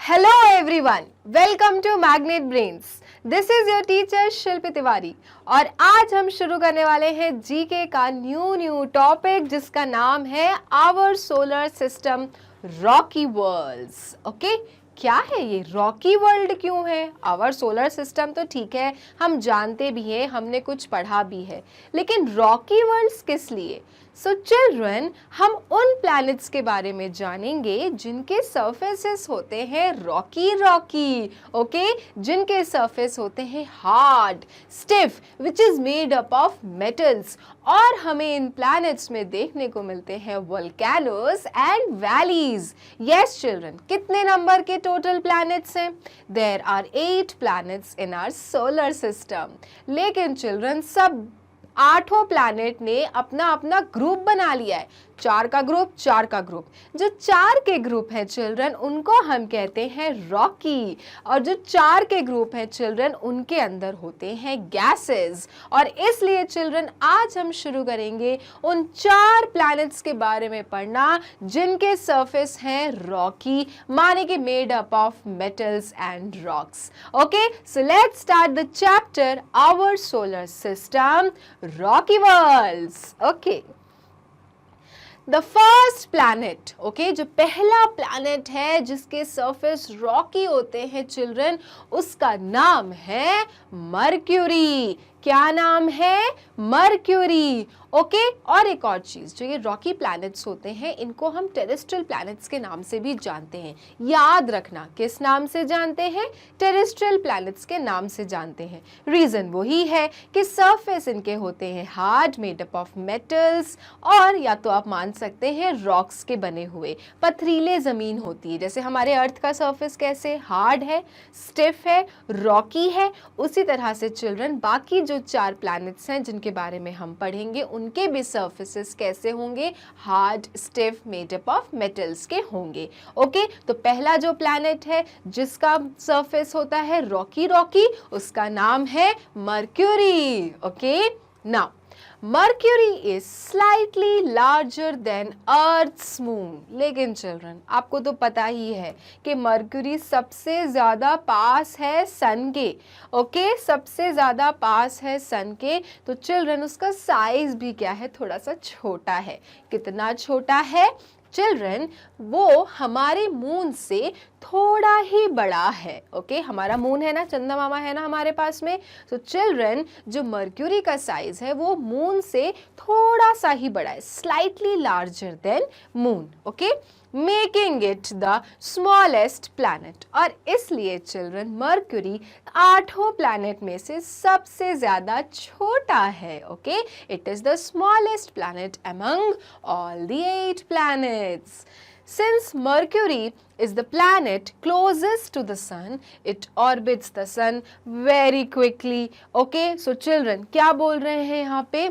Hello everyone, welcome to Magnet Brains. This is your teacher शिल्पी तिवारी और आज हम शुरू करने वाले हैं जीके का न्यू टॉपिक जिसका नाम है our solar system rocky worlds. Okay, क्या है ये रॉकी वर्ल्ड क्यों है? आवर सोलर सिस्टम तो ठीक है, हम जानते भी हैं, हमने कुछ पढ़ा भी है, लेकिन रॉकी वर्ल्ड्स किस लिए? सो चिल्ड्रन, हम उन प्लैनेट्स के बारे में जानेंगे जिनके सरफेसेस होते हैं रॉकी, ओके, जिनके सरफेस होते हैं hard, stiff, which is made up of metals. और हमें इन प्लैनेट्स में देखने को मिलते हैं volcanoes and valleys. Yes children, कितने नंबर के टोटल प्लैनेट्स हैं? There are 8 planets in our solar system. लेकिन चिल्ड्रन, सब 8 प्लैनेट ने अपना अपना ग्रुप बना लिया है. 4 का ग्रुप. जो 4 के ग्रुप है चिल्ड्रन, उनको हम कहते हैं रॉकी. और जो 4 के ग्रुप है चिल्ड्रन, उनके अंदर होते हैं गैसेस. और इसलिए चिल्ड्रन, आज हम शुरू करेंगे उन 4 प्लैनेट्स के बारे में पढ़ना जिनके सरफेस हैं रॉकी, माने कि made up of metals and rocks. Okay, so let's start the chapter our solar system rocky worlds. Okay, the first planet, okay, जो पहला प्लैनेट है जिसके सरफेस रॉकी होते हैं चिल्ड्रन, उसका नाम है मर्क्यूरी. क्या नाम है? मर्क्यूरी. ओके, और एक और चीज, जो ये रॉकी प्लैनेट्स होते हैं इनको हम टेरेस्ट्रियल प्लैनेट्स के नाम से भी जानते हैं. याद रखना, किस नाम से जानते हैं? टेरेस्ट्रियल प्लैनेट्स के नाम से जानते हैं. रीजन वही है कि सरफेस इनके होते हैं hard, made up of metals, और या तो आप मान सकते हैं रॉक्स के बने हुए. पथरीले जमीन होती है, जैसे हमारे अर्थ का सरफेस कैसे हार्ड है, स्टिफ है, रॉकी है, उसी तरह से चिल्ड्रन बाकी जो 4 प्लैनेट्स हैं जिनके बारे में हम पढ़ेंगे उनके भी सरफेसेस कैसे होंगे? Hard, stiff, made up of metals के होंगे. ओके, तो पहला जो प्लैनेट है जिसका सरफेस होता है रॉकी, उसका नाम है Mercury. Okay, now Mercury is slightly larger than Earth's moon. लेकिन चिल्ड्रन, आपको तो पता ही है कि मर्क्यूरी सबसे ज्यादा पास है सन के. ओके, सबसे ज्यादा पास है सन के, तो चिल्ड्रन उसका साइज भी क्या है? थोड़ा सा छोटा है. कितना छोटा है चिल्ड्रन? वो हमारे मून से थोड़ा ही बड़ा है. ओके, हमारा मून है ना, चंदा मामा है ना हमारे पास में. तो चिल्ड्रन, जो मर्क्यूरी का साइज है वो मून से थोड़ा सा ही बड़ा है, slightly larger then moon. Okay, making it the smallest planet. और इसलिए चिल्ड्रन, मर्क्यूरी 8 प्लैनेट में से सबसे ज्यादा छोटा है. Okay, it is the smallest planet among all the 8 planets. Since Mercury is the planet closest to the sun, it orbits the sun very quickly. Okay, so children, क्या बोल रहे हैं यहाँ पे?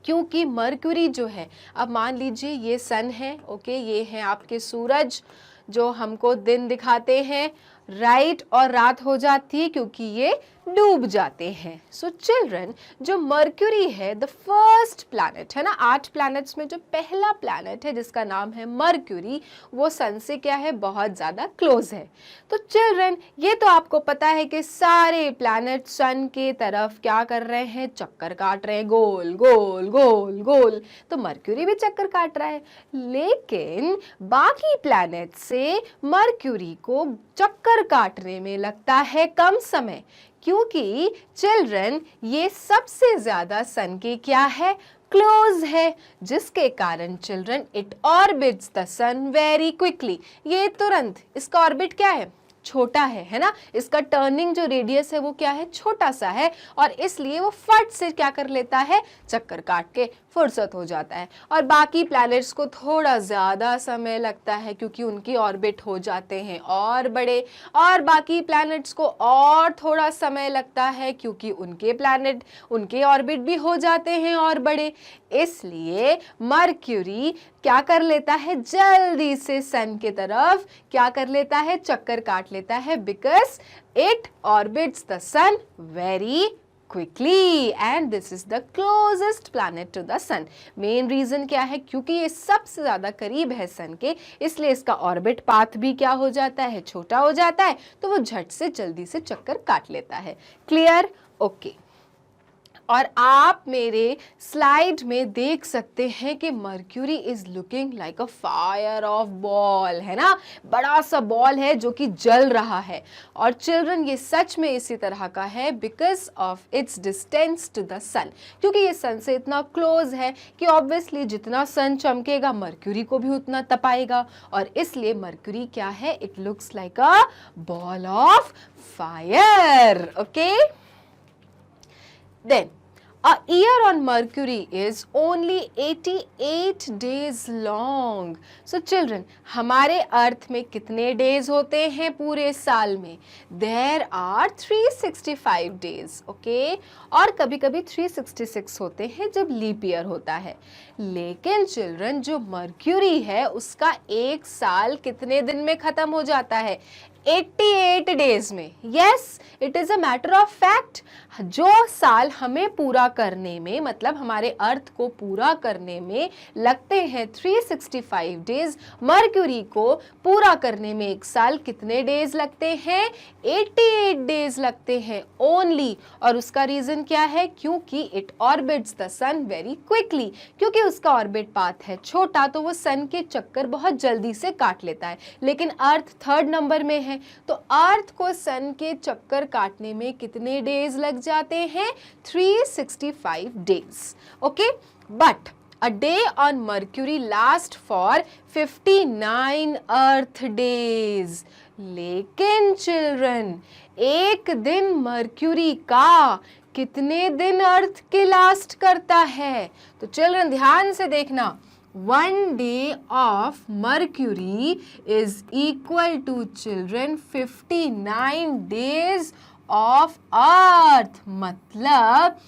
क्योंकि मर्क्यूरी जो है, अब मान लीजिए ये सन है, ओके, ये है आपके सूरज जो हमको दिन दिखाते हैं, राइट, और रात हो जाती है क्योंकि ये डूब जाते हैं. सो चिल्ड्रन, जो मर्क्यूरी है द फर्स्ट प्लैनेट है ना, 8 प्लैनेट्स में जो पहला प्लैनेट है जिसका नाम है मर्क्यूरी, वो सन से क्या है? बहुत ज़्यादा क्लोज है. तो चिल्ड्रन, ये तो आपको पता है कि सारे प्लैनेट सन के तरफ क्या कर रहे हैं? चक्कर काट रहे हैं, गोल गोल गोल गोल. तो मर्क्यूरी भी चक्कर काट रहा है, लेकिन बाकी प्लैनेट से मर्क्यूरी को चक्कर काटने में लगता है कम समय, क्योंकि चिल्ड्रन ये सबसे ज्यादा सन के क्या है? क्लोज है, जिसके कारण children it orbits the sun very quickly. ये तुरंत, इसका ऑर्बिट क्या है? छोटा है ना. इसका टर्निंग जो रेडियस है वो क्या है? छोटा सा है, और इसलिए वो फट से क्या कर लेता है? चक्कर काट के फुर्सत हो जाता है. और बाकी प्लैनेट्स को थोड़ा ज़्यादा समय लगता है क्योंकि उनकी ऑर्बिट हो जाते हैं और बड़े, और बाकी प्लैनेट्स को और थोड़ा समय लगता है क्योंकि उनके ऑर्बिट भी हो जाते हैं और बड़े. इसलिए मर्क्यूरी क्या कर लेता है? जल्दी से सन के तरफ क्या कर लेता है? चक्कर काट लेता है, because it orbits the sun very quickly and this is the closest planet to the sun. Main reason क्या है, क्योंकि ये सबसे ज्यादा करीब है सन के, इसलिए इसका ऑर्बिट पाथ भी क्या हो जाता है, छोटा हो जाता है, तो वो झट से जल्दी से चक्कर काट लेता है. क्लियर? ओके. और आप मेरे स्लाइड में देख सकते हैं कि mercury is looking like a fire of ball, है ना, बड़ा सा बॉल है जो कि जल रहा है. और चिल्ड्रन ये सच में इसी तरह का है because of its distance to the sun, क्योंकि ये सन से इतना क्लोज है कि ऑब्वियसली जितना सन चमकेगा मर्क्यूरी को भी उतना तपाएगा, और इसलिए मर्क्यूरी क्या है, it looks like a ball of fire. Okay. Then, a year on Mercury is only 88 days long. So children, हमारे अर्थ में कितने डेज होते हैं पूरे साल में? There are 365 days, okay? और कभी कभी 366 होते हैं जब लीप ईयर होता है. लेकिन चिल्ड्रन जो मर्क्यूरी है उसका एक साल कितने दिन में खत्म हो जाता है? 88 डेज में. Yes, it is a matter of fact. जो साल हमें पूरा करने में, मतलब हमारे अर्थ को पूरा करने में लगते हैं 365 डेज, मर्क्यूरी को पूरा करने में एक साल कितने डेज लगते हैं? 88 डेज लगते हैं ओनली. और उसका रीजन क्या है? क्योंकि it orbits the sun very quickly. क्योंकि उसका ऑर्बिट पाथ है छोटा तो वो सन के चक्कर बहुत जल्दी से काट लेता है. लेकिन अर्थ थर्ड नंबर में है, तो अर्थ को सन के चक्कर काटने में कितने डेज लग जाते हैं? 365 days. Okay. But a day on Mercury lasts for 59 Earth days. लेकिन चिल्ड्रन एक दिन मर्क्यूरी का कितने दिन अर्थ के लास्ट करता है? तो चिल्ड्रन ध्यान से देखना. 1 day of Mercury is equal to children 59 days of Earth. मतलब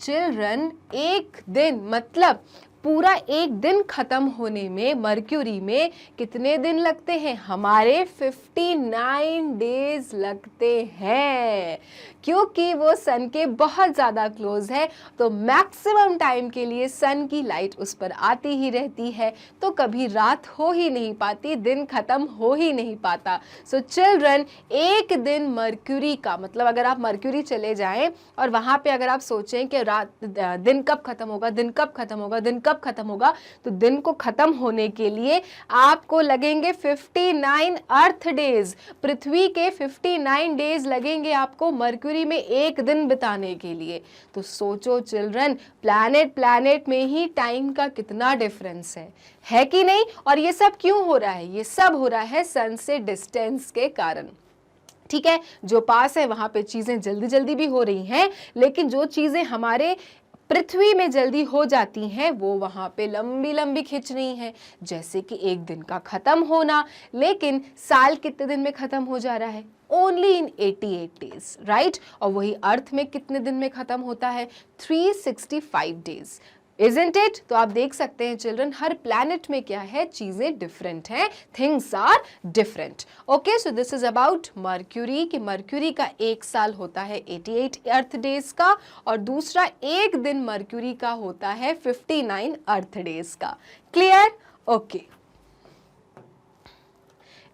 चिल्ड्रन एक दिन, मतलब पूरा एक दिन खत्म होने में मर्क्यूरी में कितने दिन लगते हैं? हमारे 59 डेज लगते हैं. क्योंकि वो सन के बहुत ज़्यादा क्लोज है तो मैक्सिमम टाइम के लिए सन की लाइट उस पर आती ही रहती है, तो कभी रात हो ही नहीं पाती, दिन खत्म हो ही नहीं पाता. सो चिल्ड्रन एक दिन मर्क्यूरी का, मतलब अगर आप मर्क्यूरी चले जाएं और वहाँ पे अगर आप सोचें कि रात दिन कब खत्म होगा, दिन कब खत्म होगा, दिन कब खत्म होगा, तो दिन को खत्म होने के लिए आपको लगेंगे 59 अर्थ डेज. पृथ्वी के 59 डेज लगेंगे आपको मर्क्यूरी में एक दिन बिताने के लिए. तो सोचो चिल्ड्रन, प्लैनेट में ही टाइम का कितना डिफरेंस है कि नहीं? और ये सब क्यों हो रहा है? ये सब हो रहा है सन से डिस्टेंस के कारण. ठीक है, जो पास है वहां पे चीजें जल्दी जल्दी भी हो रही हैं, लेकिन जो चीजें हमारे पृथ्वी में जल्दी हो जाती हैं वो वहाँ पे लंबी लंबी खिंच रही हैं. जैसे कि एक दिन का ख़त्म होना, लेकिन साल कितने दिन में ख़त्म हो जा रहा है? Only in 88 days, right? और वही अर्थ में कितने दिन में ख़त्म होता है? 365 डेज. Isn't it? तो आप देख सकते हैं चिल्ड्रन, हर प्लैनेट में क्या है, चीजें डिफरेंट हैं, things are different. Okay, so this is about Mercury, कि मर्क्यूरी का एक साल होता है 88 अर्थ डेज का, और दूसरा एक दिन मर्क्यूरी का होता है 59 अर्थ डेज का. Clear? Okay.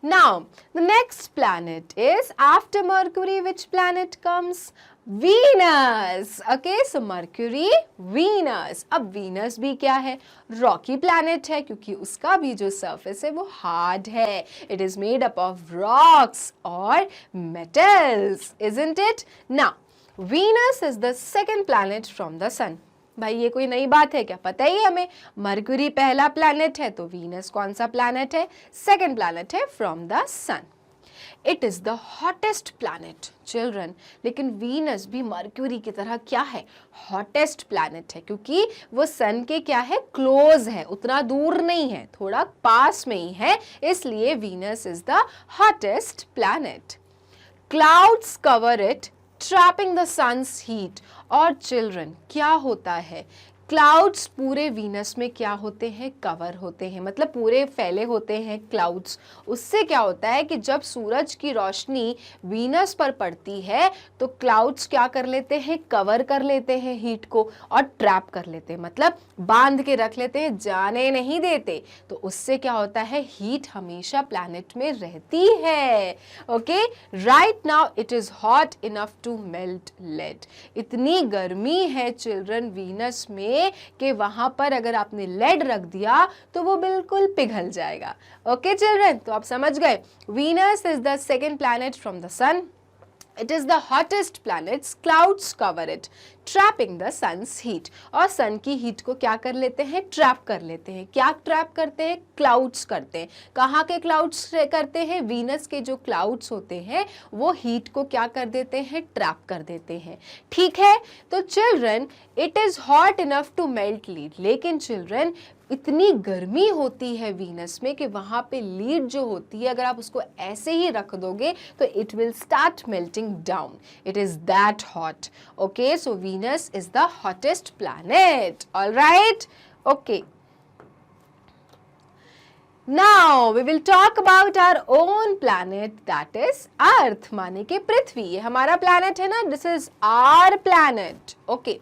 Now, the next planet is after Mercury, which planet comes? Venus. Okay, so Mercury, Venus. अब Venus भी क्या है? रॉकी planet है, क्योंकि उसका भी जो surface है वो hard है. It is made up of rocks or metals, isn't it? Now, Venus is the second planet from the sun. भाई ये कोई नई बात है क्या? पता ही हमें. मर्क्यूरी पहला प्लैनेट है, तो वीनस कौन सा प्लैनेट है? सेकंड प्लैनेट है from the sun. It is the hottest planet children. लेकिन वीनस भी मर्क्यूरी की तरह क्या है? हॉटेस्ट प्लैनेट है, क्योंकि वो सन के क्या है? क्लोज है, उतना दूर नहीं है, थोड़ा पास में ही है, इसलिए Venus is the hottest planet. Clouds cover it, trapping the sun's heat. और चिल्ड्रन क्या होता है क्लाउड्स पूरे वीनस में क्या होते हैं, कवर होते हैं, मतलब पूरे फैले होते हैं क्लाउड्स। उससे क्या होता है कि जब सूरज की रोशनी वीनस पर पड़ती है तो क्लाउड्स क्या कर लेते हैं, कवर कर लेते हैं हीट को और ट्रैप कर लेते हैं, मतलब बांध के रख लेते हैं, जाने नहीं देते। तो उससे क्या होता है, हीट हमेशा प्लैनेट में रहती है। Okay, right now it is hot enough to melt lead. इतनी गर्मी है चिल्ड्रन वीनस में कि वहां पर अगर आपने लेड रख दिया तो वो बिल्कुल पिघल जाएगा। ओके चिल्ड्रन, तो आप समझ गए, Venus is the second planet from the sun. It is the hottest planet. Clouds cover it, trapping the sun's heat. और सन की हीट को क्या कर लेते हैं, ट्रैप कर लेते हैं। क्या ट्रैप करते हैं, क्लाउड्स करते हैं। कहाँ के क्लाउड्स करते हैं, वीनस के जो क्लाउड्स होते हैं वो हीट को क्या कर देते हैं, ट्रैप कर देते हैं। ठीक है, तो children it is hot enough to melt lead. लेकिन चिल्ड्रन इतनी गर्मी होती है वीनस में कि वहां पे लीड जो होती है अगर आप उसको ऐसे ही रख दोगे तो it will start melting down. It is that hot. Okay, so Venus is the hottest planet. Alright, okay, now we will talk about our own planet, that is Earth, माने कि पृथ्वी। ये हमारा प्लैनेट है ना, this is our planet. Okay,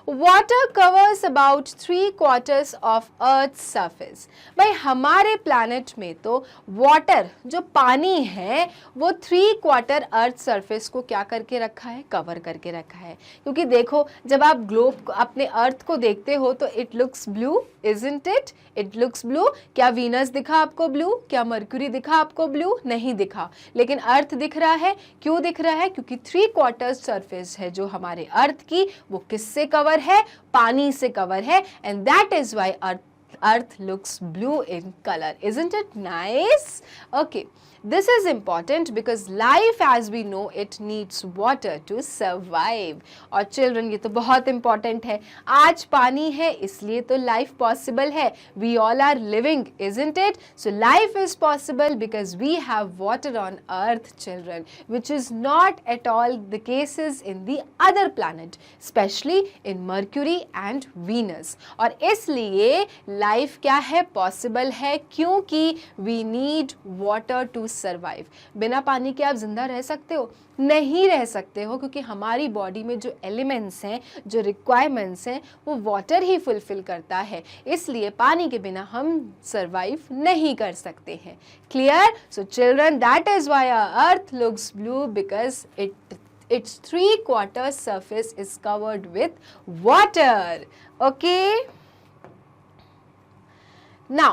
Water covers about 3/4 of Earth's surface। भाई हमारे planet में तो वाटर जो पानी है वो 3/4 अर्थ सरफेस को क्या करके रखा है, कवर करके रखा है। क्योंकि देखो जब आप ग्लोब अपने अर्थ को देखते हो तो it looks blue, isn't it, it looks blue. क्या वीनस दिखा आपको ब्लू, क्या मर्क्यूरी दिखा आपको ब्लू, नहीं दिखा, लेकिन अर्थ दिख रहा है। क्यों दिख रहा है, क्योंकि 3/4 सरफेस है जो हमारे अर्थ की वो किससे कवर है, पानी से कवर है, and that is why earth looks blue in color. Isn't it nice? Okay, this is important because life as we know it needs water to survive. और children ये तो बहुत important है, आज पानी है इसलिए तो life possible है. We all are living, isn't it? So life is possible because we have water on earth, children, which is not at all the cases in the other planet, especially in Mercury and Venus. और इसलिए life क्या है, possible है, क्योंकि we need water to survive. बिना पानी के आप जिंदा रह सकते हो? नहीं रह सकते हो, क्योंकि हमारी बॉडी में जो एलिमेंट्स हैं, जो रिक्वायरमेंट्स हैं, वो वाटर ही फुलफिल करता है. इसलिए पानी के बिना हम सर्वाइव नहीं कर सकते हैं. Clear? So children, that is why our Earth looks blue, because its 3/4 surface is covered with water. Okay? Now,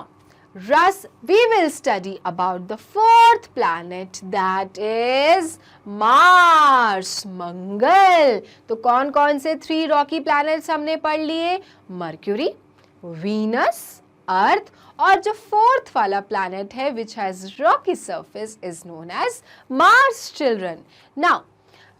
we will study about the fourth planet, that is Mars, मंगल. तो कौन कौन से 3 रॉकी planets हमने पढ़ लिए? Mercury, Venus, अर्थ, और जो fourth वाला planet है which has rocky surface is known as Mars, children. Now,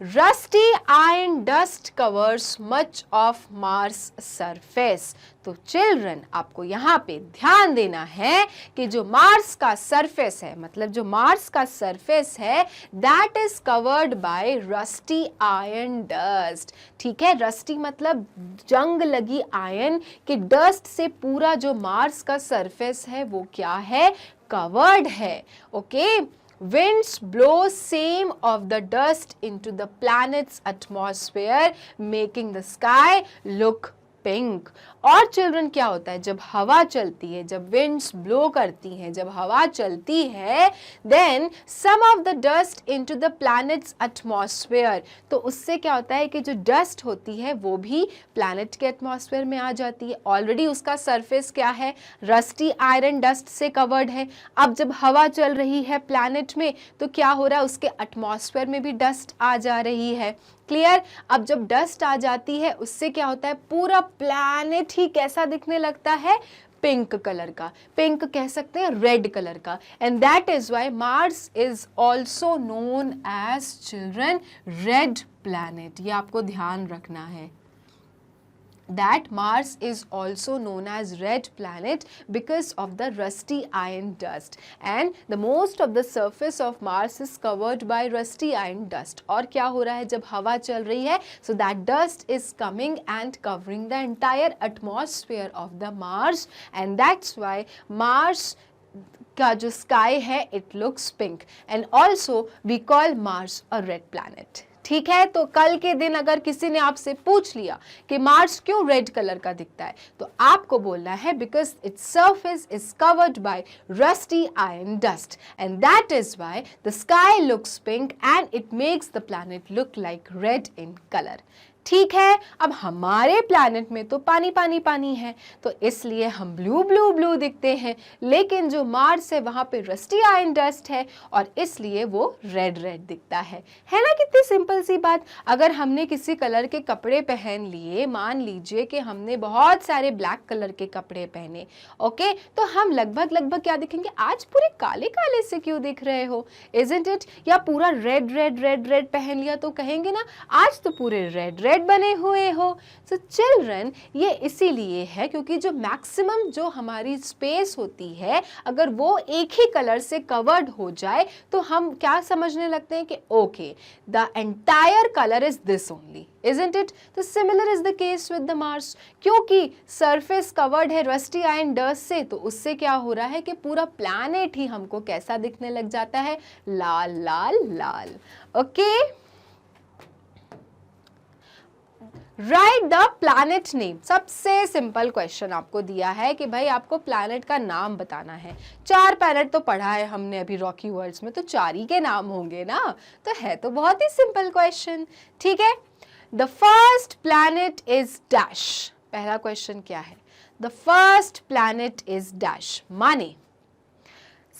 Rusty iron dust covers much of Mars surface. तो चिल्ड्रन आपको यहाँ पे ध्यान देना है कि जो मार्स का सरफेस है, मतलब जो मार्स का सरफेस है, that is covered by rusty iron dust. ठीक है, रस्टी मतलब जंग लगी आयरन के डस्ट से पूरा जो मार्स का सरफेस है वो क्या है, कवर्ड है. Okay, winds blow some of the dust into the planet's atmosphere, making the sky look pink. और चिल्ड्रन क्या होता है, जब हवा चलती है, जब विंड्स ब्लो करती हैं, जब हवा चलती है, then some of the dust into the planet's atmosphere. तो उससे क्या होता है कि जो डस्ट होती है वो भी प्लैनेट के एटमॉस्फेयर में आ जाती है. ऑलरेडी उसका सरफेस क्या है, रस्टी आयरन डस्ट से कवर्ड है. अब जब हवा चल रही है प्लैनेट में तो क्या हो रहा है, उसके एटमॉस्फेयर में भी डस्ट आ जा रही है. क्लियर? अब जब डस्ट आ जाती है उससे क्या होता है, पूरा प्लैनेट ही कैसा दिखने लगता है, पिंक कलर का. पिंक कह सकते हैं रेड कलर का. And that is why Mars is also known as children red planet. ये आपको ध्यान रखना है. that Mars is also known as red planet because of the rusty iron dust, and the most of the surface of Mars is covered by rusty iron dust. और क्या हो रहा है जब हवा चल रही है, so that dust is coming and covering the entire atmosphere of the Mars, and that's why Mars का जो स्काई है it looks pink, and also we call Mars a red planet. ठीक है, तो कल के दिन अगर किसी ने आपसे पूछ लिया कि मार्स क्यों रेड कलर का दिखता है, तो आपको बोलना है because its surface is covered by rusty iron dust, and that is why the sky looks pink and it makes the planet look like red in colour. ठीक है, अब हमारे प्लैनेट में तो पानी पानी पानी है, तो इसलिए हम ब्लू ब्लू ब्लू दिखते हैं, लेकिन जो मार्स है वहाँ पे रस्टी आयरन डस्ट है और इसलिए वो रेड रेड दिखता है ना. कितनी सिंपल सी बात. अगर हमने किसी कलर के कपड़े पहन लिए, मान लीजिए कि हमने बहुत सारे ब्लैक कलर के कपड़े पहने, ओके, तो हम लगभग क्या दिखेंगे, आज पूरे काले काले से क्यों दिख रहे हो, इजंट इट. या पूरा रेड रेड रेड रेड पहन लिया तो कहेंगे ना आज तो पूरे रेड रेड बने हुए हो. सो चिल्ड्रन, ये इसीलिए है क्योंकि जो मैक्सिमम जो हमारी स्पेस होती है, अगर वो एक ही कलर से कवर्ड हो जाए तो हम क्या समझने लगते हैं कि okay the entire colour is this only, isn't it? तो similar is the case with the Mars. क्योंकि सरफेस कवर्ड है रस्टी आयरन डस्ट से, तो उससे क्या हो रहा है कि पूरा प्लैनेट ही हमको कैसा दिखने लग जाता है, लाल लाल लाल. Okay, right the planet name. सबसे सिंपल क्वेश्चन आपको दिया है कि भाई आपको प्लैनेट का नाम बताना है. 4 प्लैनेट तो पढ़ा है हमने अभी रॉकी वर्ल्ड्स में, तो 4 ही के नाम होंगे ना, तो है तो बहुत ही सिंपल क्वेश्चन. ठीक है, the first planet is dash. पहला क्वेश्चन क्या है, the first planet is dash, माने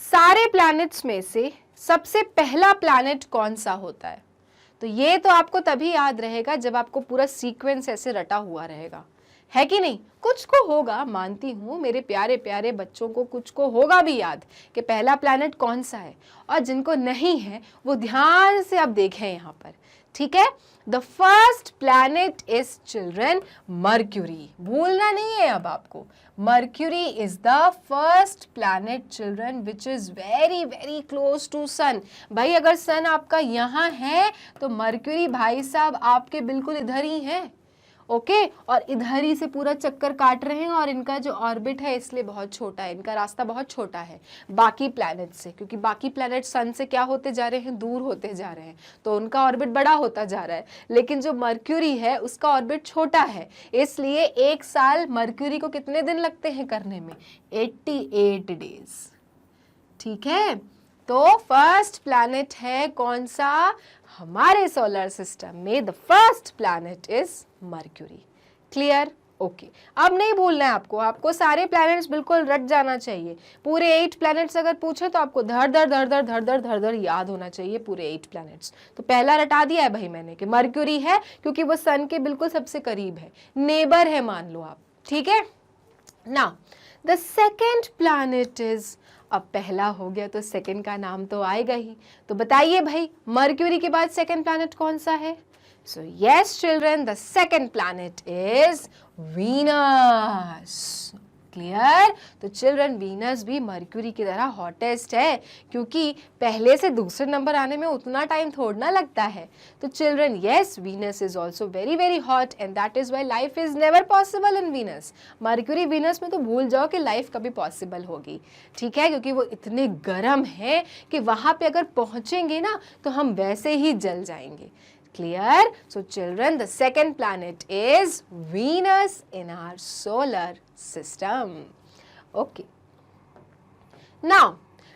सारे प्लैनेट्स में से सबसे पहला प्लैनेट कौन सा होता है. तो ये तो आपको तभी याद रहेगा जब आपको पूरा सीक्वेंस ऐसे रटा हुआ रहेगा, है कि नहीं. कुछ को होगा, मानती हूँ, मेरे प्यारे प्यारे बच्चों को कुछ को होगा भी याद कि पहला प्लैनेट कौन सा है, और जिनको नहीं है वो ध्यान से अब देखें यहाँ पर. ठीक है, the first planet is children Mercury. भूलना नहीं है अब आपको, Mercury is the first planet children which is very very close to sun. भाई अगर सन आपका यहाँ है तो मर्क्यूरी भाई साहब आपके बिल्कुल इधर ही है, ओके, और इधर ही से पूरा चक्कर काट रहे हैं, और इनका जो ऑर्बिट है इसलिए बहुत छोटा है, इनका रास्ता बहुत छोटा है बाकी प्लैनेट से, क्योंकि बाकी प्लैनेट सन से क्या होते जा रहे हैं, दूर होते जा रहे हैं, तो उनका ऑर्बिट बड़ा होता जा रहा है. लेकिन जो मर्क्यूरी है उसका ऑर्बिट छोटा है, इसलिए एक साल मर्क्यूरी को कितने दिन लगते हैं करने में, 88 डेज. ठीक है, तो फर्स्ट प्लैनेट है कौन सा हमारे सोलर सिस्टम में, the first planet is mercury. Clear, okay. अब नहीं भूलना है आपको, आपको सारे प्लैनेट्स बिल्कुल रट जाना चाहिए. पूरे 8 प्लैनेट्स अगर पूछे तो आपको धड़ धड़ धड़ धड़ धड़ धड़ धड़ धड़ याद होना चाहिए पूरे 8 प्लैनेट्स. तो पहला रटा दिया है भाई मैंने कि मर्क्यूरी है, क्योंकि वो सन के बिल्कुल सबसे करीब है, नेबर है मान लो आप. ठीक है, now the second planet is, अब पहला हो गया तो सेकंड का नाम तो आएगा ही. तो बताइए भाई मर्क्यूरी के बाद सेकंड प्लैनेट कौन सा है. So yes children, the second planet is Venus. Clear, तो चिल्ड्रन वीनस भी मर्क्यूरी की तरह हॉटेस्ट है, क्योंकि पहले से दूसरे नंबर आने में उतना टाइम थोड़ा लगता है. तो children yes, Venus is also very very hot, and that is why life is never possible in Venus. Mercury Venus में तो भूल जाओ कि लाइफ कभी पॉसिबल होगी. ठीक है, क्योंकि वो इतने गर्म है कि वहां पे अगर पहुंचेंगे ना तो हम वैसे ही जल जाएंगे. Clear? So children, the second planet is Venus in our solar system. Okay. Now,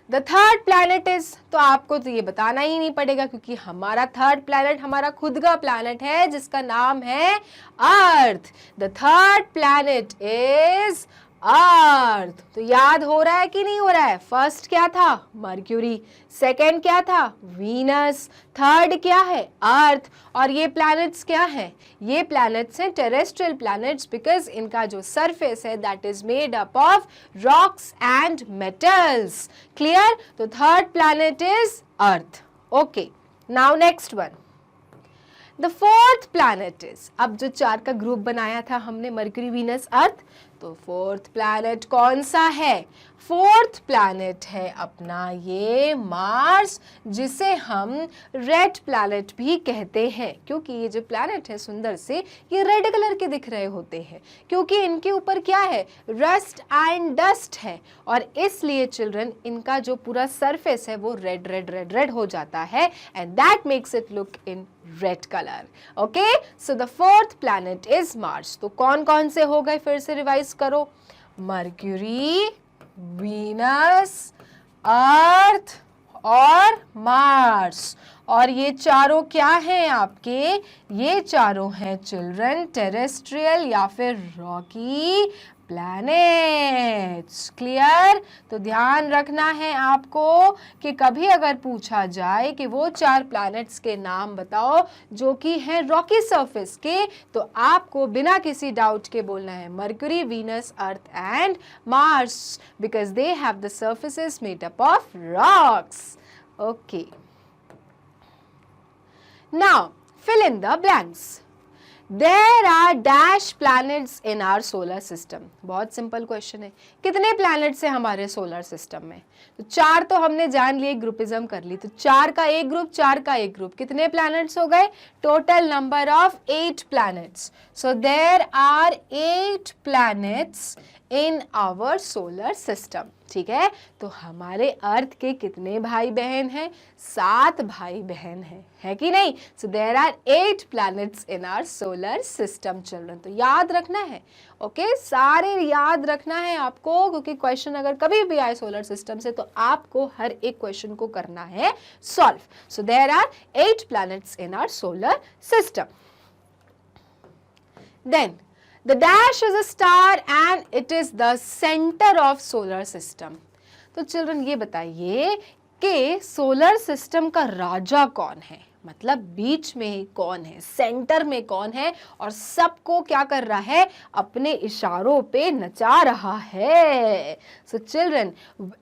the third planet is, तो आपको तो ये बताना ही नहीं पड़ेगा क्योंकि हमारा थर्ड प्लैनेट हमारा खुद का प्लैनेट है जिसका नाम है अर्थ. The third planet is अर्थ. तो याद हो रहा है कि नहीं हो रहा है. फर्स्ट क्या था, मर्क्यूरी. सेकंड क्या था, वीनस. थर्ड क्या है, अर्थ. और ये प्लैनेट्स क्या हैं, ये प्लैनेट्स हैं टेरेस्ट्रियल प्लैनेट्स, बिकॉज इनका जो सरफेस है that is made up of rocks and metals. Clear, तो third planet is Earth. Okay, now next one. The fourth planet is, अब जो 4 का ग्रुप बनाया था हमने, मरकरी, वीनस, अर्थ, तो फोर्थ प्लैनेट कौन सा है? फोर्थ प्लैनेट है अपना ये मार्स, जिसे हम रेड प्लैनेट भी कहते हैं, क्योंकि ये जो प्लैनेट है सुंदर से ये रेड कलर के दिख रहे होते हैं, क्योंकि इनके ऊपर क्या है? रस्ट एंड डस्ट है, और इसलिए चिल्ड्रन इनका जो पूरा सरफेस है वो रेड रेड रेड रेड हो जाता है, and that makes it look in red colour. Okay, so the fourth planet is Mars. तो कौन कौन से हो गए, फिर से रिवाइज करो. मर्क्यूरी, वीनस, अर्थ और मार्स. और ये चारों क्या हैं आपके? ये चारों हैं चिल्ड्रन टेरेस्ट्रियल या फिर रॉकी प्लैनेट्स. क्लियर? तो ध्यान रखना है आपको कि कभी अगर पूछा जाए कि वो 4 प्लैनेट्स के नाम बताओ जो कि हैं रॉकी सरफेस के, तो आपको बिना किसी डाउट के बोलना है mercury, Venus, earth and Mars, because they have the surfaces made up of rocks. Okay, now fill in the blanks. There are dash planets in our solar system. बहुत simple question है. कितने planets हैं हमारे solar system में? तो 4 तो हमने जान लिए, ग्रुपिज्म कर ली. तो 4 का एक ग्रुप, 4 का एक ग्रुप, कितने प्लैनेट्स हो गए? Total number of 8 planets. So there are 8 planets in our solar system. ठीक है, तो हमारे अर्थ के कितने भाई बहन हैं? 7 भाई बहन हैं, है कि नहीं? So there are 8 planets in our solar system children. तो याद रखना है. ओके, सारे याद रखना है आपको, क्योंकि क्वेश्चन अगर कभी भी आए सोलर सिस्टम से तो आपको हर एक क्वेश्चन को करना है solve. So there are 8 planets in our solar system. Then the dash is a star and it is the center of solar system. तो चिल्ड्रन ये बताइए कि सोलर सिस्टम का राजा कौन है? मतलब बीच में कौन है, सेंटर में कौन है, और सबको क्या कर रहा है? अपने इशारों पे नचा रहा है. So children,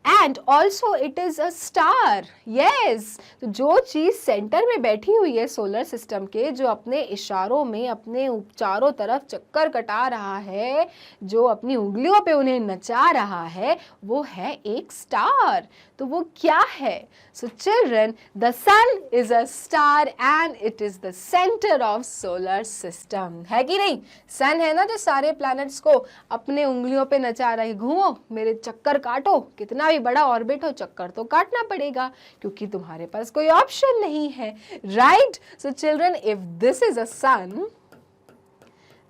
and also it is a star. Yes, तो जो चीज सेंटर में बैठी हुई है सोलर सिस्टम के, जो अपने इशारों में अपने चारों तरफ चक्कर कटा रहा है, जो अपनी उंगलियों पे उन्हें नचा रहा है, वो है एक स्टार. तो वो क्या है? So children, the sun is a star and it is the center of solar system. है कि नहीं? सन है ना जो सारे प्लैनेट्स को अपने उंगलियों पे नचा रहा है. घूमो, मेरे चक्कर काटो. कितना भी बड़ा ऑर्बिट हो, चक्कर तो काटना पड़ेगा, क्योंकि तुम्हारे पास कोई ऑप्शन नहीं है. Right? So children, if this is a sun,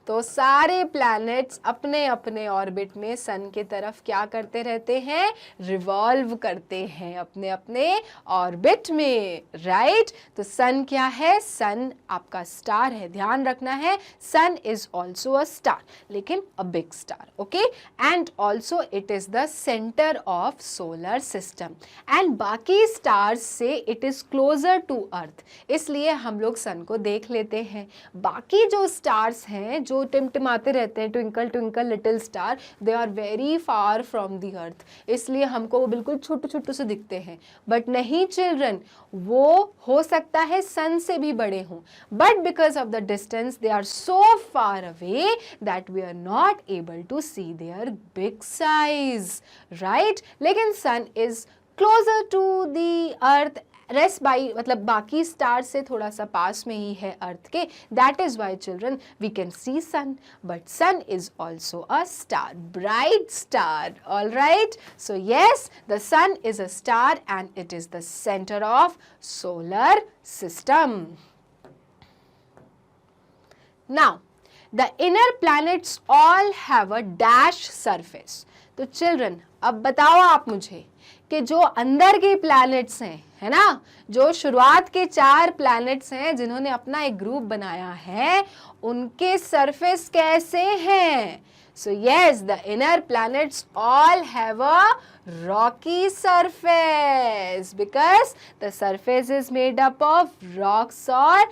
तो सारे प्लैनेट्स अपने अपने ऑर्बिट में सन की तरफ क्या करते रहते हैं? रिवॉल्व करते हैं अपने अपने ऑर्बिट में. राइट? तो सन क्या है? सन आपका स्टार है. ध्यान रखना है, sun is also a star, लेकिन a big star. Okay, and also it is the centre of solar system. And बाकी स्टार्स से it is closer to Earth, इसलिए हम लोग सन को देख लेते हैं. बाकी जो स्टार्स हैं जो टिमटिमाते रहते हैं, twinkle twinkle little star, they are very far from the Earth, इसलिए हमको वो बिल्कुल छोटे छोटे से दिखते हैं. बट नहीं चिल्ड्रन, वो हो सकता है सन से भी बड़े हों, but because of the distance they are so far away that we are not able to see their big size. Right? लेकिन sun is closer to the Earth, rest by मतलब बाकी स्टार से थोड़ा सा पास में ही है अर्थ के. That is why children we can see sun, but sun is also a star, bright star. All right? So yes, the sun is a star and it is the centre of solar system. Now the inner planets all have a dash surface. तो children, अब बताओ आप मुझे कि जो अंदर के planets हैं, है ना, जो शुरुआत के 4 प्लैनेट्स हैं जिन्होंने अपना एक ग्रुप बनाया है, उनके सरफेस कैसे हैं? So yes, the inner planets all have a rocky surface because the surface is made up of rocks और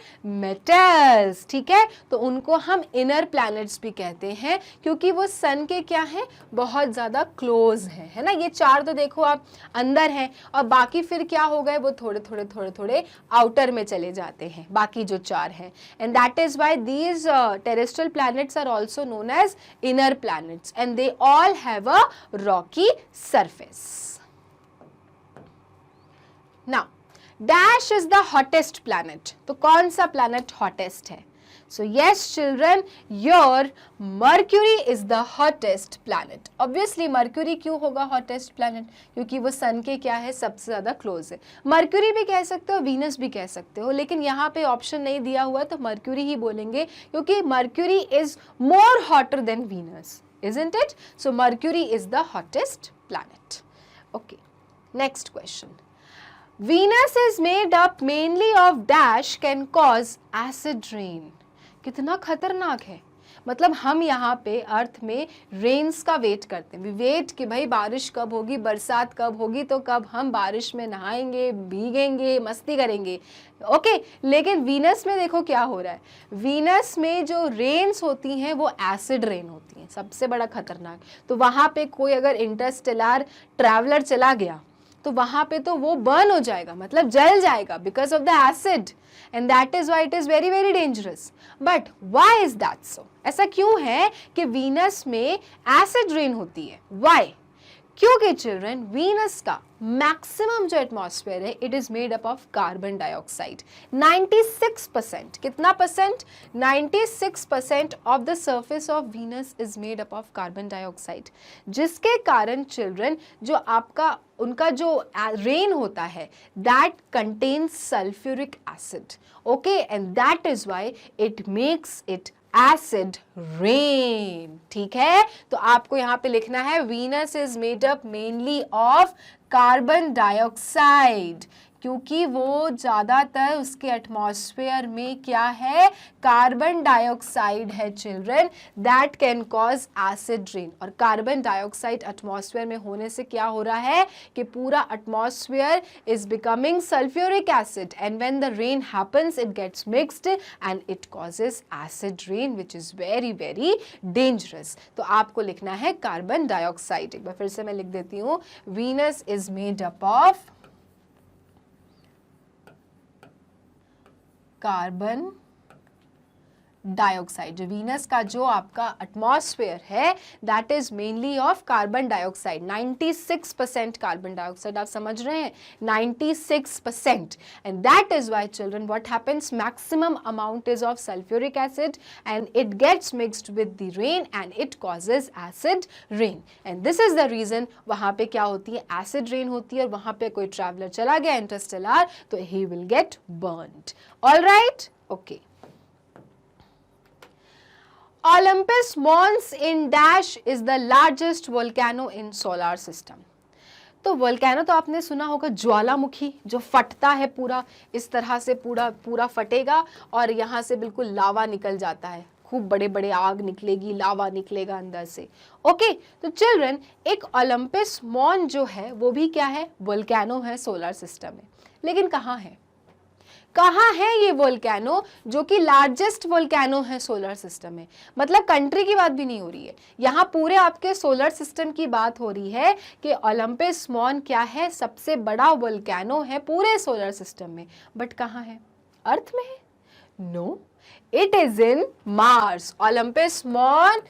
metals. ठीक है, तो उनको हम inner planets भी कहते हैं क्योंकि वो सन के क्या है, बहुत ज़्यादा क्लोज है ना. ये चार तो देखो आप अंदर हैं और बाकी फिर क्या हो गए, वो थोड़े थोड़े थोड़े थोड़े आउटर में चले जाते हैं, बाकी जो चार हैं. And that is why these terrestrial planets are also known as inner planets and they all have a rocky surface. Now, dash is the hottest planet. तो कौन सा planet hottest है? So yes children, your Mercury is the hottest planet. Obviously Mercury क्यों होगा hottest planet? क्योंकि वो sun के क्या है, सबसे ज़्यादा close है. Mercury भी कह सकते हो, Venus भी कह सकते हो, लेकिन यहाँ पे option नहीं दिया हुआ तो Mercury ही बोलेंगे क्योंकि Mercury is more hotter than Venus, isn't it? So Mercury is the hottest planet. Okay, next question. Venus is made up mainly of dash can cause acid rain. कितना खतरनाक है. मतलब हम यहाँ पे अर्थ में रेन्स का वेट करते हैं. वी वेट कि भाई बारिश कब होगी, बरसात कब होगी, तो कब हम बारिश में नहाएंगे, भीगेंगे, मस्ती करेंगे. ओके, लेकिन वीनस में देखो क्या हो रहा है. वीनस में जो रेन्स होती हैं वो एसिड रेन होती हैं, सबसे बड़ा खतरनाक. तो वहाँ पे कोई अगर इंटरस्टेलर ट्रैवलर चला गया तो वहाँ पे तो वो बर्न हो जाएगा, मतलब जल जाएगा because of the acid. And that is why it is very very dangerous. But why is that so? ऐसा क्यों है कि वीनस में एसिड रेन होती है? Why? क्योंकि चिल्ड्रन वीनस का मैक्सिमम जो एटमॉस्फेयर है it is made up of carbon dioxide. 96%. कितना percent? 96% of the surface of Venus is made up of carbon dioxide, जिसके कारण चिल्ड्रन जो आपका उनका जो रेन होता है that contains sulphuric acid. Okay, and that is why it makes it acid rain. ठीक है, तो आपको यहाँ पे लिखना है Venus is made up mainly of carbon dioxide, क्योंकि वो ज़्यादातर उसके एटमॉस्फेयर में क्या है, कार्बन डाइऑक्साइड है children, that can cause acid rain. और कार्बन डाइऑक्साइड एटमॉस्फेयर में होने से क्या हो रहा है कि पूरा atmosphere is becoming sulphuric acid and when the rain happens it gets mixed and it causes acid rain which is very very dangerous. तो आपको लिखना है कार्बन डाइऑक्साइड. एक बार फिर से मैं लिख देती हूँ, Venus is made up of carbon dioxide. जो वीनस का जो आपका एटमॉस्फेयर है that is mainly of carbon dioxide. 96% carbon dioxide, आप समझ रहे हैं, 96%. And that is why children what happens, maximum amount is of sulphuric acid and it gets mixed with the rain and it causes acid rain. And this is the reason वहां पे क्या होती है, acid rain होती है. और वहां पे कोई ट्रैवलर चला गया इंटरस्टेलर तो he will get burned. Alright, okay. Olympus Mons in dash is the largest volcano in solar system. तो वोल्केनो तो आपने सुना होगा, ज्वालामुखी जो फटता है पूरा इस तरह से, पूरा फटेगा और यहाँ से बिल्कुल लावा निकल जाता है, खूब बड़े बड़े आग निकलेगी, लावा निकलेगा अंदर से. ओके, तो चिल्ड्रन एक ओलंपस मॉन जो है वो भी क्या है, वोल्केनो है सोलर सिस्टम में. लेकिन कहाँ है, कहाँ है ये वोल्केनो जो कि लार्जेस्ट वोल्केनो है सोलर सिस्टम में. मतलब कंट्री की बात भी नहीं हो रही है यहाँ, पूरे आपके सोलर सिस्टम की बात हो रही है कि ओलंपस मॉन क्या है, सबसे बड़ा वोल्केनो है पूरे सोलर सिस्टम में. बट कहाँ है, अर्थ में है? No, it is in Mars. Olympus Mons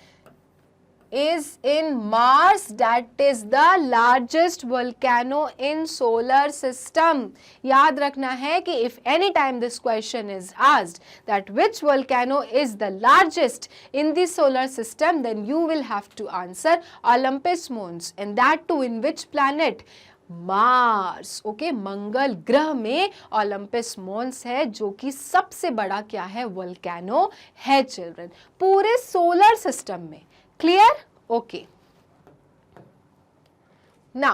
is in Mars, that is the largest volcano in solar system. याद रखना है कि if any time this question is asked that which volcano is the largest in the solar system, then you will have to answer Olympus Mons, and that too in which planet? Mars. Okay, मंगल ग्रह में Olympus Mons है जो कि सबसे बड़ा क्या है, वोल्केनो है चिल्ड्रन पूरे सोलर सिस्टम में. Clear? Okay. Now,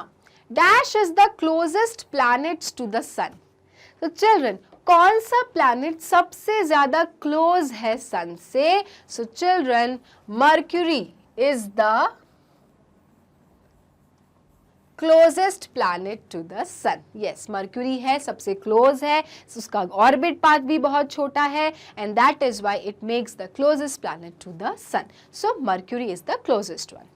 dash is the closest planets to the sun. So children, कौन सा planet सबसे ज्यादा close है sun से? So children, Mercury is the closest planet to the sun. Yes, Mercury है, सबसे क्लोज है, उसका ऑर्बिट पाथ भी बहुत छोटा है, and that is why it makes the closest planet to the sun. So Mercury is the closest one.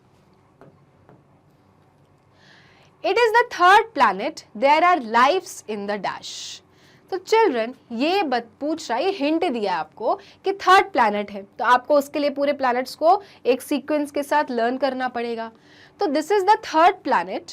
It is the third planet. There are lives in the dash. तो children ये पूछ रहा है, ये हिंट दिया है आपको कि थर्ड प्लैनेट है, तो आपको उसके लिए पूरे प्लैनेट्स को एक सीक्वेंस के साथ लर्न करना पड़ेगा। तो this is the third planet,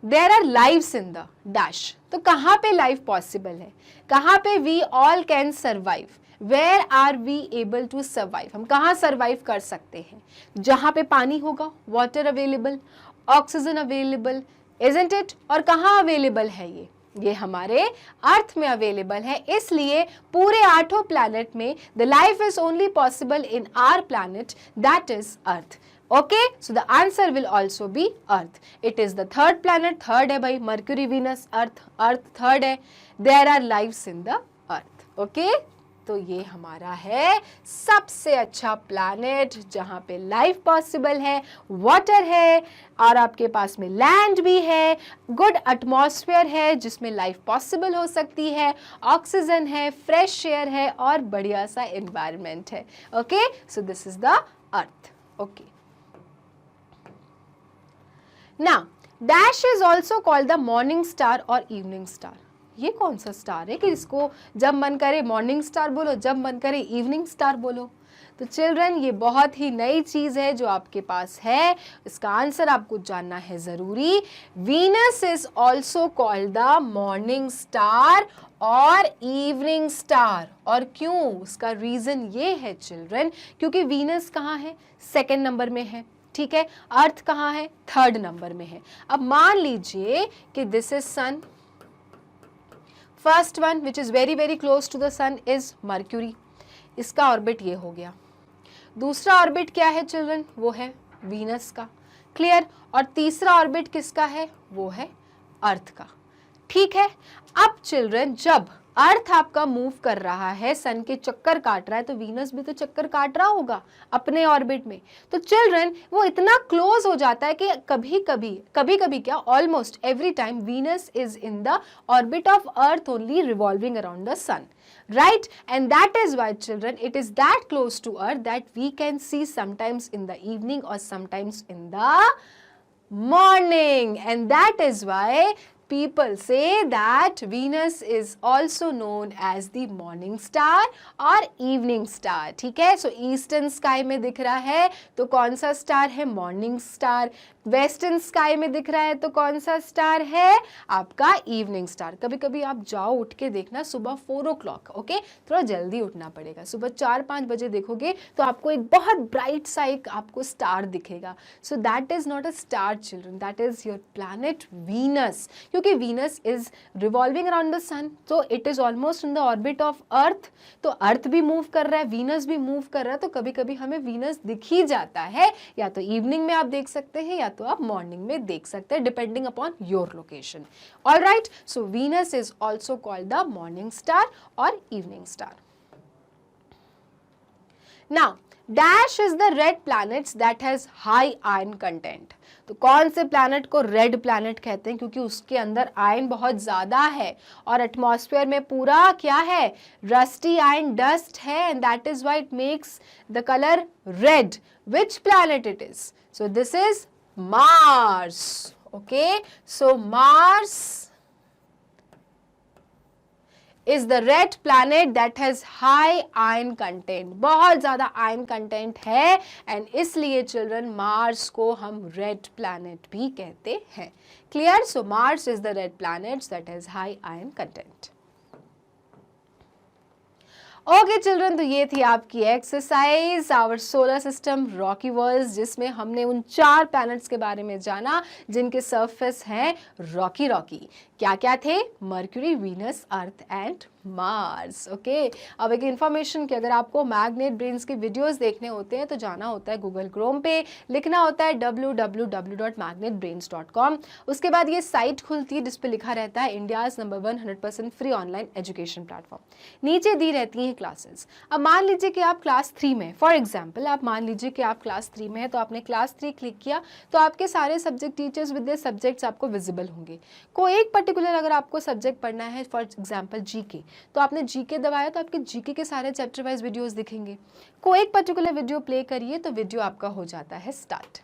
there are lives in the dash. तो कहाँ पे लाइफ पॉसिबल है, कहाँ पे we all can survive, where are we able to survive, हम कहाँ सर्वाइव कर सकते हैं, जहाँ पे पानी होगा, water available, oxygen available, isn't it, और कहाँ अवेलेबल है ये हमारे अर्थ में अवेलेबल है। इसलिए पूरे 8 प्लैनेट में the life is only possible in our planet, that is Earth. Okay, so the answer will also be Earth. It is the third planet, third है भाई, Mercury, Venus, Earth, Earth third है, there are lives in the Earth. Okay, तो ये हमारा है सबसे अच्छा planet जहाँ पे लाइफ पॉसिबल है, वाटर है, और आपके पास में लैंड भी है, गुड एटमॉस्फेयर है जिसमें लाइफ पॉसिबल हो सकती है, ऑक्सीजन है, फ्रेश एयर है, और बढ़िया सा एनवायरनमेंट है। Okay, so this is the Earth. Okay, now dash is also called the morning star और इवनिंग स्टार। ये कौन सा स्टार है कि इसको जब मन करे मॉर्निंग स्टार बोलो, जब मन करे इवनिंग स्टार बोलो? तो चिल्ड्रन ये बहुत ही नई चीज है जो आपके पास है, इसका आंसर आपको जानना है जरूरी। Venus is also called the morning star और इवनिंग स्टार। और क्यों? उसका रीजन ये है चिल्ड्रन, क्योंकि वीनस कहाँ है, सेकेंड नंबर में है, ठीक है, अर्थ कहाँ है, थर्ड नंबर में है। अब मान लीजिए कि this is sun, first one which is very very close to the sun is Mercury, इसका ऑर्बिट ये हो गया। दूसरा ऑर्बिट क्या है चिल्ड्रन, वो है वीनस का, क्लियर। और तीसरा ऑर्बिट किसका है, वो है अर्थ का, ठीक है। अब चिल्ड्रन जब अर्थ आपका मूव कर रहा है, सन के चक्कर काट रहा है, तो वीनस भी तो चक्कर काट रहा होगा अपने ऑर्बिट में। तो चिल्ड्रन वो इतना क्लोज हो जाता है कि कभी कभी क्या, almost every time Venus is in the orbit of Earth only, revolving around the sun, right? And that is why children it is that close to earth that we can see sometimes in the evening or sometimes in the morning, and that is why people say that Venus is also known as the morning star और evening star, ठीक है। सो eastern sky में दिख रहा है तो कौन सा स्टार है, मॉर्निंग स्टार। वेस्टर्न स्काई में दिख रहा है तो कौन सा स्टार है, आपका इवनिंग स्टार। कभी कभी आप जाओ उठ के देखना सुबह 4 o'clock, ओके, थोड़ा जल्दी उठना पड़ेगा, सुबह 4-5 बजे देखोगे तो आपको एक बहुत ब्राइट सा एक आपको स्टार दिखेगा। So that is not a star children, that is your planet Venus, क्योंकि Venus is revolving around the sun, तो it is almost in the orbit of Earth. तो अर्थ भी मूव कर रहा है, वीनस भी मूव कर रहा है, तो कभी कभी हमें वीनस दिख ही जाता है, या तो इवनिंग में आप देख सकते हैं या तो आप मॉर्निंग में देख सकते हैं, depending upon your location. Alright, so Venus is also called the morning star और evening star. Now dash is the red planets that has high iron content. तो कौन से प्लैनेट को रेड प्लैनेट कहते हैं, क्योंकि उसके अंदर आयरन बहुत ज्यादा है और एटमॉस्फेयर में पूरा क्या है, रस्टी आयरन डस्ट है, and that is why it makes the colour red. Which planet it is? So this is Mars, okay, so Mars is the red planet that has high iron content, बहुत ज़्यादा iron content है, and इसलिए children Mars को हम red planet भी कहते हैं, clear? So Mars is the red planet that has high iron content. Okay children, तो ये थी आपकी exercise our solar system rocky world, जिसमें हमने उन 4 प्लैनेट्स के बारे में जाना जिनके सरफेस हैं रॉकी रॉकी। क्या क्या थे? Mercury, Venus, earth and Mars. Okay, अब एक इन्फॉर्मेशन कि अगर आपको मैग्नेट ब्रेन्स के वीडियोस देखने होते हैं तो जाना होता है गूगल क्रोम पे, लिखना होता है www.magnetbrains.com। उसके बाद ये साइट खुलती है जिस पे लिखा रहता है India's number 1 100% free online education platform. नीचे दी रहती हैं नई क्लासेस। अब मान लीजिए कि आप क्लास 3 में, फॉर एग्जांपल आप मान लीजिए कि आप क्लास 3 में हैं, तो आपने क्लास 3 क्लिक किया तो आपके सारे subject teachers with the subjects आपको विजिबल होंगे। कोई एक पर्टिकुलर अगर आपको सब्जेक्ट पढ़ना है, फॉर एग्जांपल जीके, तो आपने जीके दबाया तो आपके जीके के सारे चैप्टर वाइज वीडियोस दिखेंगे। कोई एक पर्टिकुलर वीडियो प्ले करिए तो वीडियो आपका हो जाता है स्टार्ट।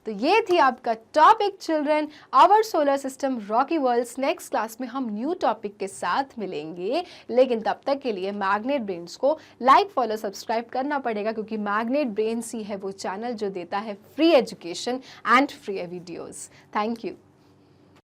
तो ये थी आपका topic children, our solar system rocky worlds. Next class में हम न्यू टॉपिक के साथ मिलेंगे, लेकिन तब तक के लिए मैग्नेट ब्रेन्स को लाइक फॉलो सब्सक्राइब करना पड़ेगा, क्योंकि मैग्नेट ब्रेन्स ही है वो चैनल जो देता है free education and free videos. Thank you.